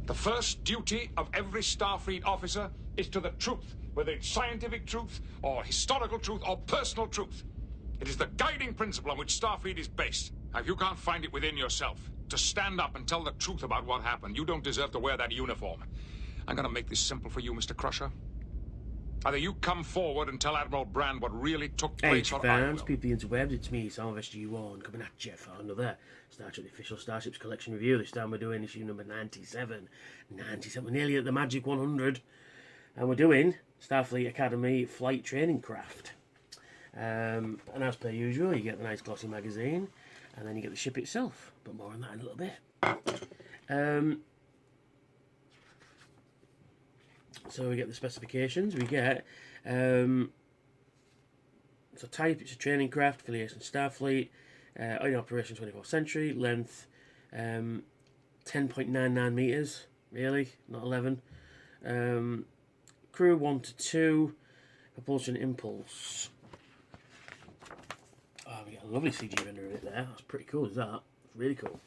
The first duty of every Starfleet officer is to the truth, whether it's scientific truth, or historical truth, or personal truth. It is the guiding principle on which Starfleet is based. Now, if you can't find it within yourself to stand up and tell the truth about what happened, you don't deserve to wear that uniform. I'm going to make this simple for you, Mr. Crusher. Either you come forward and tell Admiral Brand what really took place, Hey or fans, people the interwebs, it's me, Sam of SG1, coming at you for another Star Trek The Official Starships Collection review. This time we're doing issue number 97. 97, we're nearly at the magic 100. And we're doing Starfleet Academy Flight Training Craft. And as per usual, you get the nice glossy magazine, and then you get the ship itself. But more on that in a little bit. So we get the specifications. We get it's a type. It's a training craft, affiliation Starfleet, in operation 24th century. Length 10.99 meters. Really, not 11. Crew 1 to 2. Propulsion impulse. Oh, we got a lovely CG render of it there. That's pretty cool. Is that? It's really cool.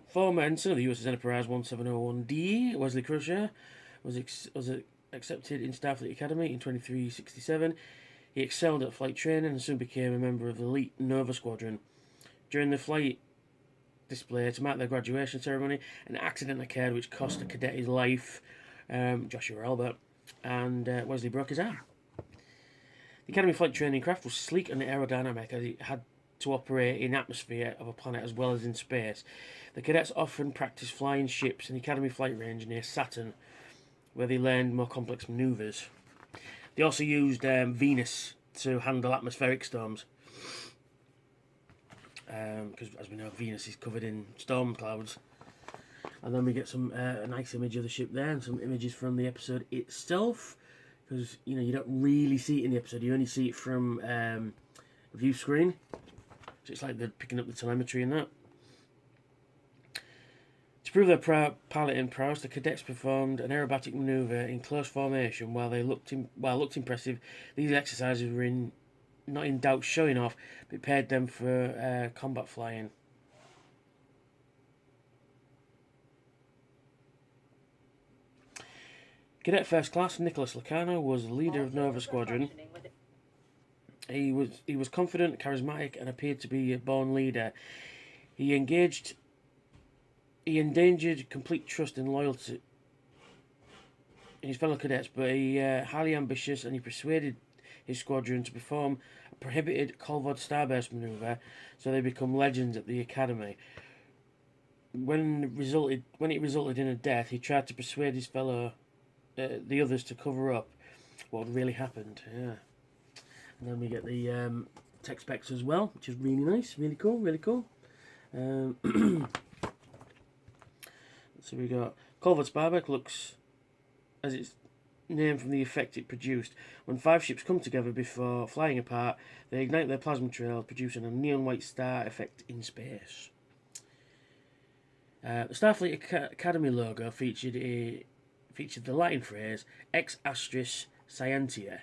Former ensign of the USS Enterprise 1701D, Wesley Crusher, was accepted in Starfleet Academy in 2367. He excelled at flight training and soon became a member of the elite Nova Squadron. During the flight display to mark their graduation ceremony, an accident occurred which cost a cadet his life, Joshua Albert, and Wesley broke his arm. The Academy flight training craft was sleek and aerodynamic as it had to operate in atmosphere of a planet as well as in space. The cadets often practiced flying ships in the Academy flight range near Saturn, where they learned more complex manoeuvres. They also used Venus to handle atmospheric storms, because as we know, Venus is covered in storm clouds. And then we get some a nice image of the ship there, and some images from the episode itself, because you don't really see it in the episode. You only see it from a view screen. So it's like they're picking up the telemetry and that. To prove their piloting prowess, the cadets performed an aerobatic manoeuvre in close formation. While looked impressive, these exercises were not in doubt showing off, but prepared them for combat flying. Cadet First Class Nicholas Lacano was the leader of Nova Squadron. He was confident, charismatic, and appeared to be a born leader. He endangered complete trust and loyalty in his fellow cadets, but he highly ambitious, and he persuaded his squadron to perform a prohibited Colvard starburst maneuver, so they become legends at the Academy. When it resulted in a death, he tried to persuade his the others to cover up what really happened. Yeah. And then we get the tech specs as well, which is really nice, really cool, really cool. So we got Colvard Sparbeck looks as its name from the effect it produced. When 5 ships come together before flying apart, they ignite their plasma trails, producing a neon white star effect in space. The Starfleet Academy logo featured the Latin phrase Ex Astra Scientia.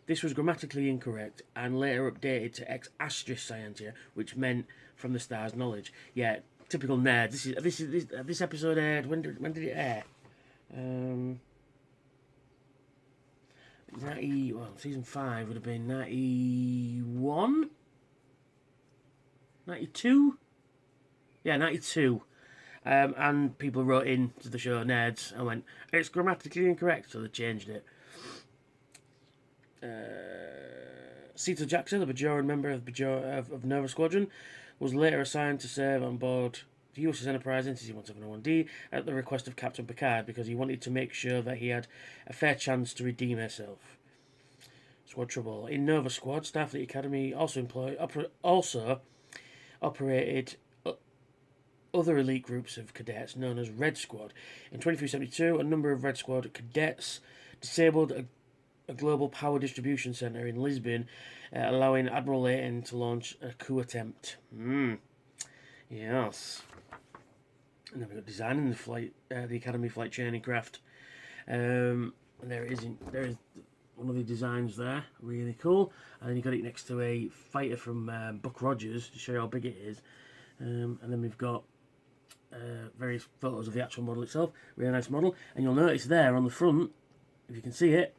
This was grammatically incorrect and later updated to Ex Astra Scientia, which meant from the star's knowledge. Yeah, typical nerds. This episode aired. When did it air? Season 5 would have been 91, 92. Yeah, 92. And people wrote in to the show nerds and went, it's grammatically incorrect, so they changed it. Cecil Jackson, the Bajoran member of Nova Squadron, was later assigned to serve on board the USS Enterprise NCC 1701D at the request of Captain Picard, because he wanted to make sure that he had a fair chance to redeem herself. Squad trouble. In Nova Squad, Starfleet Academy also operated other elite groups of cadets known as Red Squad. In 2372, a number of Red Squad cadets disabled a global power distribution centre in Lisbon, allowing Admiral Layton to launch a coup attempt. Yes. And then we've got designing the Academy flight training craft. And there is one of the designs there, really cool. And then you got it next to a fighter from Buck Rogers to show you how big it is. And then we've got various photos of the actual model itself. Really nice model. And you'll notice there on the front, if you can see it,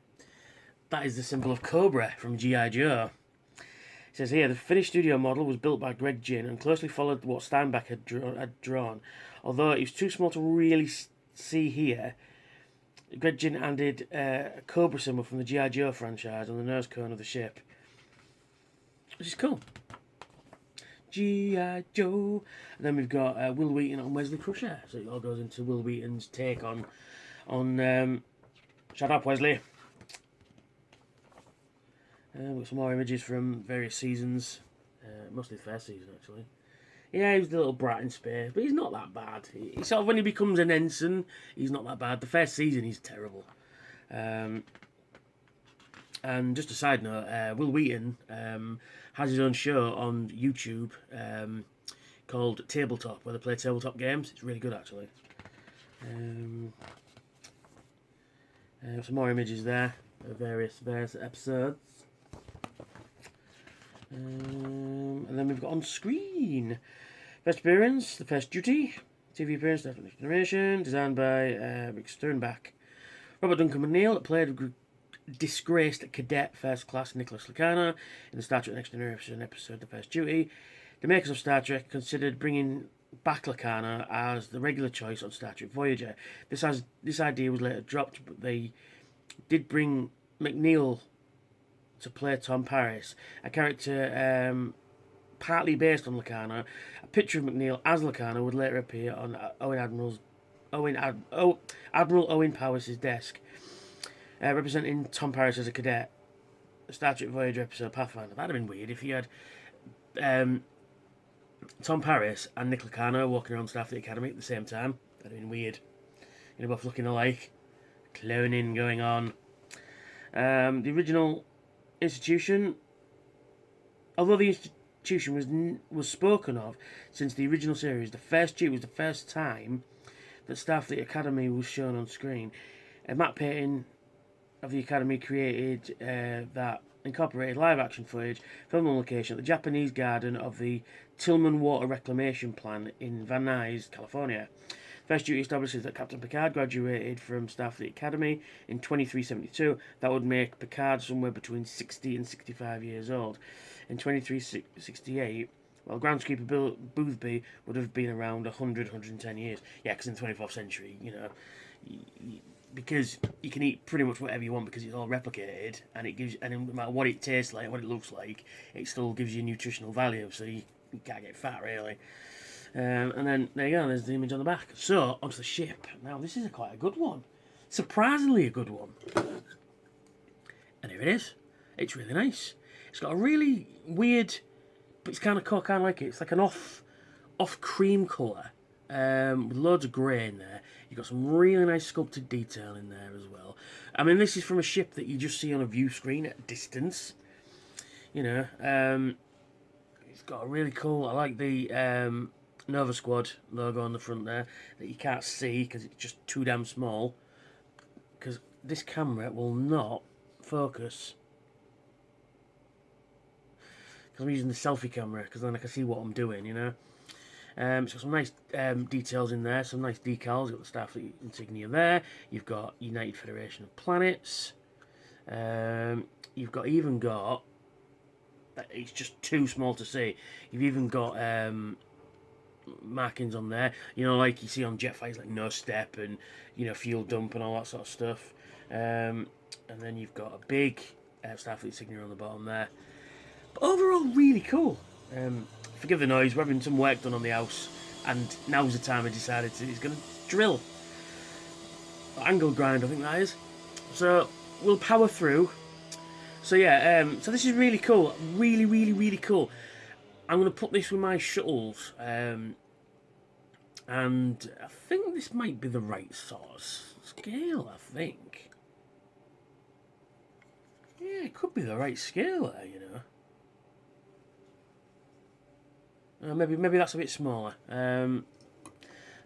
that is the symbol of Cobra from G.I. Joe. It says here, the finished studio model was built by Greg Ginn and closely followed what Steinbeck had drawn. Although it was too small to really see here, Greg Ginn added a Cobra symbol from the G.I. Joe franchise on the nose cone of the ship. Which is cool. G.I. Joe. And then we've got Will Wheaton and Wesley Crusher. So it all goes into Will Wheaton's take on Shut Up, Wesley. We've got some more images from various seasons. Mostly the first season, actually. Yeah, he was the little brat in space, but he's not that bad. He sort of, when he becomes an ensign, he's not that bad. The first season, he's terrible. And just a side note, Will Wheaton has his own show on YouTube called Tabletop, where they play tabletop games. It's really good, actually. Some more images there of various episodes. And then we've got on screen first appearance, The First Duty, TV appearance, The Next Generation, designed by Rick Sternbach. Robert Duncan McNeil, that played disgraced cadet first class Nicholas Lacana in the Star Trek Next Generation episode The First Duty. The makers of Star Trek considered bringing back Lacana as the regular choice on Star Trek Voyager. This idea was later dropped, but they did bring McNeil to play Tom Paris, a character partly based on Lacana. A picture of McNeil as Lacana would later appear on Admiral Owen Powers' desk, representing Tom Paris as a cadet. The Star Trek Voyager episode Pathfinder. That'd have been weird if you had Tom Paris and Nick Lacana walking around Starfleet Academy at the same time. That'd have been weird. You know, both looking alike. Cloning going on. The original institution, although the institution was spoken of since the original series, the first Duty was the first time that Starfleet Academy was shown on screen. Matt Payton of the Academy created that incorporated live action footage filmed on location at the Japanese garden of the Tillman Water Reclamation Plant in Van Nuys, California. First Duty establishes that Captain Picard graduated from Starfleet Academy in 2372. That would make Picard somewhere between 60 and 65 years old. In 2368, well, groundskeeper Boothby would have been around 110 years. Yeah, because in the 24th century, you know, because you can eat pretty much whatever you want because it's all replicated, and it gives, and no matter what it tastes like, what it looks like, it still gives you nutritional value. So you can't get fat, really. And then there you go, there's the image on the back. So, onto the ship. Now, this is quite a good one. Surprisingly a good one. And here it is. It's really nice. It's got a really weird, but it's kind of cool, kind of like it. It's like an off cream colour, with loads of grey in there. You've got some really nice sculpted detail in there as well. I mean, this is from a ship that you just see on a view screen at a distance. You know, it's got a really cool, I like the Nova Squad logo on the front there that you can't see because it's just too damn small, because this camera will not focus because I'm using the selfie camera, because then I can see what I'm doing, you know. So some nice details in there, some nice decals. You've got the Starfleet insignia there, you've got United Federation of Planets, you've got it's just too small to see, you've even got markings on there, you know, like you see on jet fighters, like no step and, you know, fuel dump and all that sort of stuff. And then you've got a big Starfleet insignia on the bottom there. But overall, really cool. Forgive the noise, we're having some work done on the house, and now's the time I decided he's going to drill. Angle grind, I think that is. So we'll power through. So yeah, so this is really cool, really, really, really cool. I'm going to put this with my shuttles, and I think this might be the right sort of scale, I think. Yeah, it could be the right scale there, you know. Maybe that's a bit smaller. But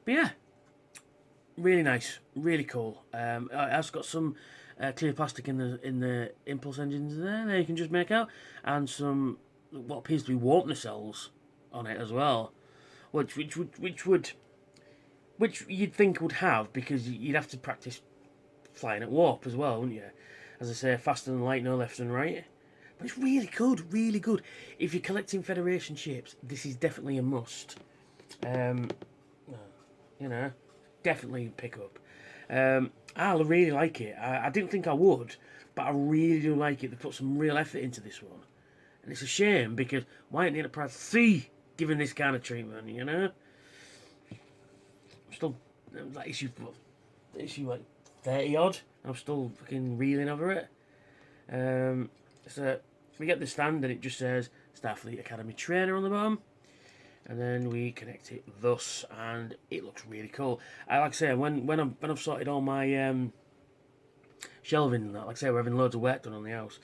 yeah, really nice, really cool. It has got some clear plastic in the impulse engines there you can just make out, and some what appears to be warp nacelles on it as well, which you'd think would have, because you'd have to practice flying at warp as well, wouldn't you? As I say, faster than light, no left and right. But it's really good, really good. If you're collecting Federation ships, this is definitely a must. You know, definitely pick up. I really like it. I didn't think I would, but I really do like it. They put some real effort into this one. And it's a shame, because why ain't the Enterprise C given this kind of treatment, you know? I'm still, like, issue like 30 odd, and I'm still fucking reeling over it. So we get the stand, and it just says Starfleet Academy Trainer on the bottom. And then we connect it thus, and it looks really cool. Like I say, when I've sorted all my shelving and that, like I say, we're having loads of work done on the house.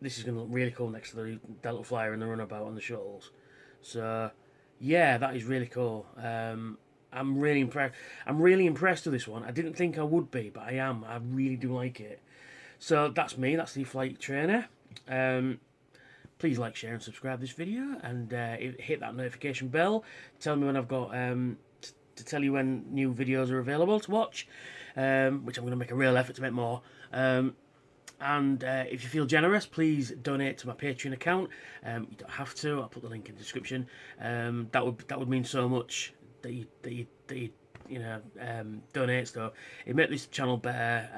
This is going to look really cool next to the Delta Flyer and the runabout and the shuttles. So yeah, that is really cool. I'm really impressed. I'm really impressed with this one. I didn't think I would be, but I am. I really do like it. So that's me. That's the flight trainer. Please like, share, and subscribe this video, and hit that notification bell. Tell me when I've got to tell you when new videos are available to watch, which I'm going to make a real effort to make more. And if you feel generous, please donate to my Patreon account. You don't have to. I'll put the link in the description. That would mean so much that you donate. So it makes this channel better,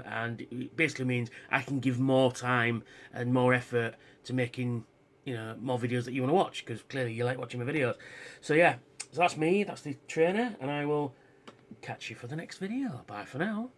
and it basically means I can give more time and more effort to making more videos that you want to watch, because clearly you like watching my videos. So yeah, so that's me. That's the trainer, and I will catch you for the next video. Bye for now.